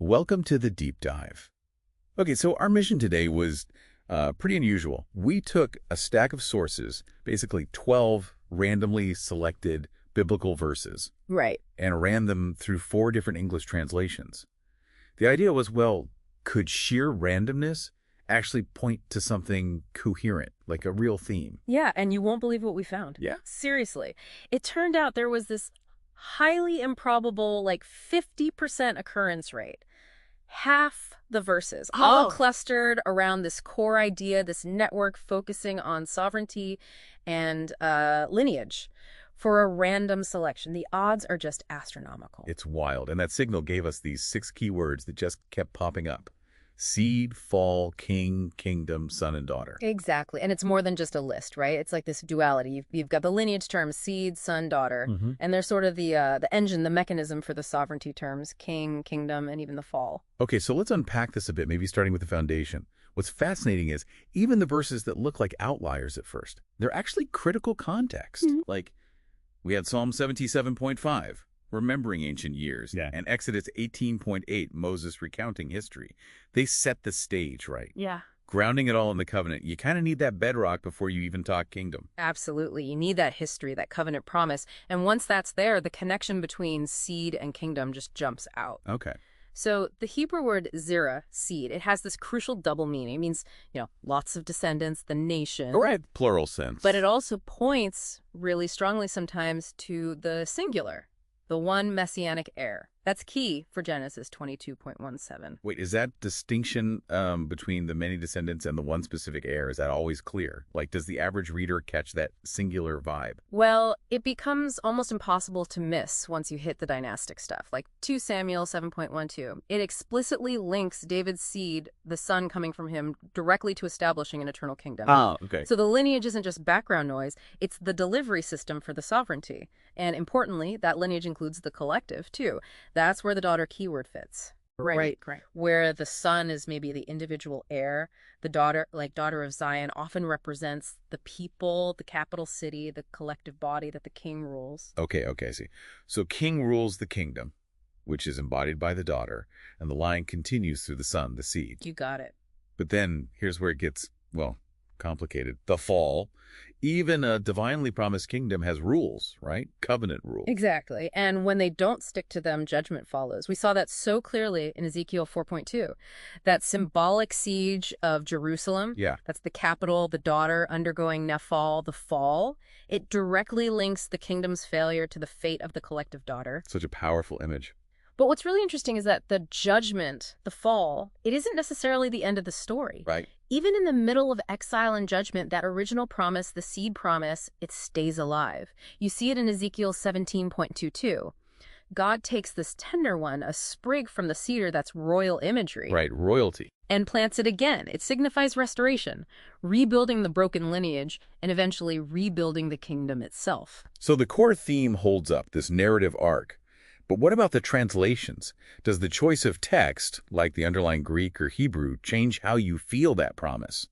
Welcome to the deep dive. Okay, so our mission today was pretty unusual. We took a stack of sources, basically 12 randomly selected biblical verses, Right. and ran them through 4 different English translations. The idea was, well, could sheer randomness actually point to something coherent, like a real theme? Yeah, and you won't believe what we found. Yeah. Seriously. It turned out there was this highly improbable, like 50% occurrence rate. Half the verses, all clustered around this core idea, this network focusing on sovereignty and lineage for a random selection. The odds are just astronomical. It's wild. And that signal gave us these 6 keywords that just kept popping up. Seed, fall, king, kingdom, son, and daughter. Exactly. And it's more than just a list, right? It's like this duality. You've got the lineage terms, seed, son, daughter. And they're sort of the engine, the mechanism for the sovereignty terms, king, kingdom, and even the fall. Okay, so let's unpack this a bit, maybe starting with the foundation. What's fascinating is even the verses that look like outliers at first, they're actually critical context. Like, we had Psalm 77.5. Remembering ancient years, and Exodus 18.8, Moses recounting history. They set the stage, right? Yeah. Grounding it all in the covenant. You kind of need that bedrock before you even talk kingdom. Absolutely. You need that history, that covenant promise. And once that's there, the connection between seed and kingdom just jumps out. Okay. So the Hebrew word zera, seed, it has this crucial double meaning. It means, lots of descendants, the nation. Right. Plural sense. But it also points really strongly sometimes to the singular. The one messianic heir. That's key for Genesis 22.17. Wait, is that distinction between the many descendants and the one specific heir, is that always clear? Like, does the average reader catch that singular vibe? Well, it becomes almost impossible to miss once you hit the dynastic stuff. Like 2 Samuel 7.12. It explicitly links David's seed, the son coming from him, directly to establishing an eternal kingdom. Oh, okay. So the lineage isn't just background noise, it's the delivery system for the sovereignty. And importantly, that lineage includes the collective, too. That's where the daughter keyword fits. Right. Where the son is maybe the individual heir, the daughter, like daughter of Zion, often represents the people, the capital city, the collective body that the king rules. Okay, I see. So king rules the kingdom, which is embodied by the daughter, and the line continues through the son, the seed. You got it. But then here's where it gets, complicated. The fall. Even a divinely promised kingdom has rules, right? Covenant rules. Exactly. And when they don't stick to them, judgment follows. We saw that so clearly in Ezekiel 4.2. That symbolic siege of Jerusalem. Yeah. That's the capital, the daughter undergoing Nephal, the fall. It directly links the kingdom's failure to the fate of the collective daughter. Such a powerful image. But what's really interesting is that the judgment, the fall, it isn't necessarily the end of the story. Right. Even in the middle of exile and judgment, that original promise, the seed promise, it stays alive. You see it in Ezekiel 17.22. God takes this tender one, a sprig from the cedar that's royal imagery. Right, royalty. And plants it again. It signifies restoration, rebuilding the broken lineage, and eventually rebuilding the kingdom itself. So the core theme holds up, this narrative arc. But what about the translations? Does the choice of text, like the underlying Greek or Hebrew, change how you feel that promise?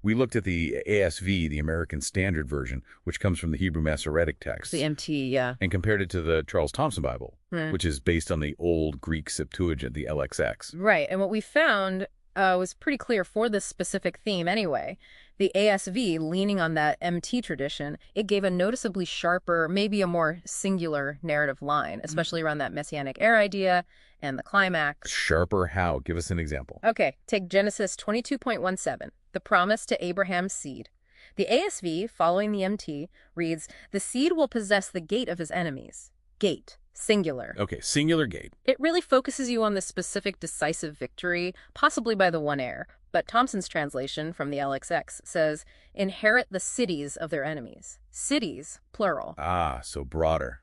We looked at the ASV, the American Standard Version, which comes from the Hebrew Masoretic Text. The MT, yeah. And compared it to the Charles Thomson Bible, which is based on the old Greek Septuagint, the LXX. Right, and what we found was pretty clear for this specific theme anyway. The ASV, leaning on that MT tradition, it gave a noticeably sharper, maybe a more singular narrative line, especially around that messianic heir idea and the climax. Sharper how? Give us an example. Okay, take Genesis 22.17, the promise to Abraham's seed. The ASV, following the MT, reads, "The seed will possess the gate of his enemies." Gate. Singular. Okay, singular gate. It really focuses you on this specific decisive victory, possibly by the one heir. But Thompson's translation from the LXX says, inherit the cities of their enemies. Cities, plural. Ah, so broader.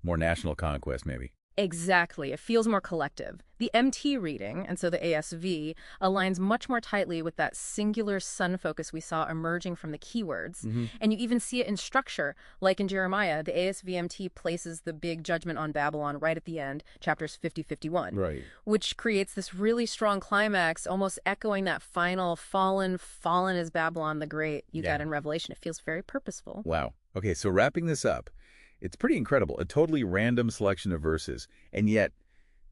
More national conquest, maybe. Exactly. It feels more collective. The MT reading, and so the ASV, aligns much more tightly with that singular sun focus we saw emerging from the keywords. And you even see it in structure. Like in Jeremiah, the ASV MT places the big judgment on Babylon right at the end, chapters 50-51. Right. Which creates this really strong climax, almost echoing that final fallen is Babylon the Great you got in Revelation. It feels very purposeful. Wow. Okay, so wrapping this up, it's pretty incredible. A totally random selection of verses, and yet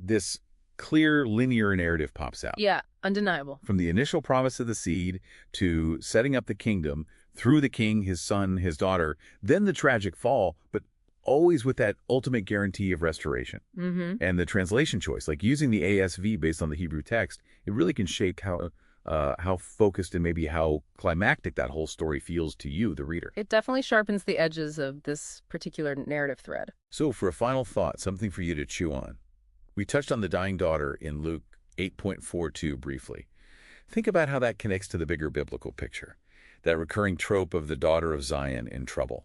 this clear linear narrative pops out. Yeah, undeniable. From the initial promise of the seed to setting up the kingdom, through the king, his son, his daughter, then the tragic fall, but always with that ultimate guarantee of restoration. And the translation choice, like using the ASV based on the Hebrew text, it really can shape how focused and maybe how climactic that whole story feels to you, the reader. It definitely sharpens the edges of this particular narrative thread. So for a final thought, something for you to chew on. We touched on the dying daughter in Luke 8.42 briefly. Think about how that connects to the bigger biblical picture, that recurring trope of the daughter of Zion in trouble.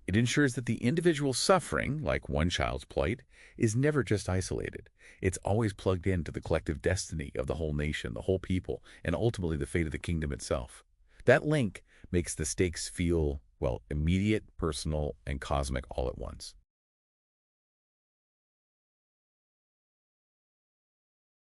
It ensures that the individual suffering, like one child's plight, is never just isolated. It's always plugged into the collective destiny of the whole nation, the whole people, and ultimately the fate of the kingdom itself. That link makes the stakes feel, well, immediate, personal, and cosmic all at once.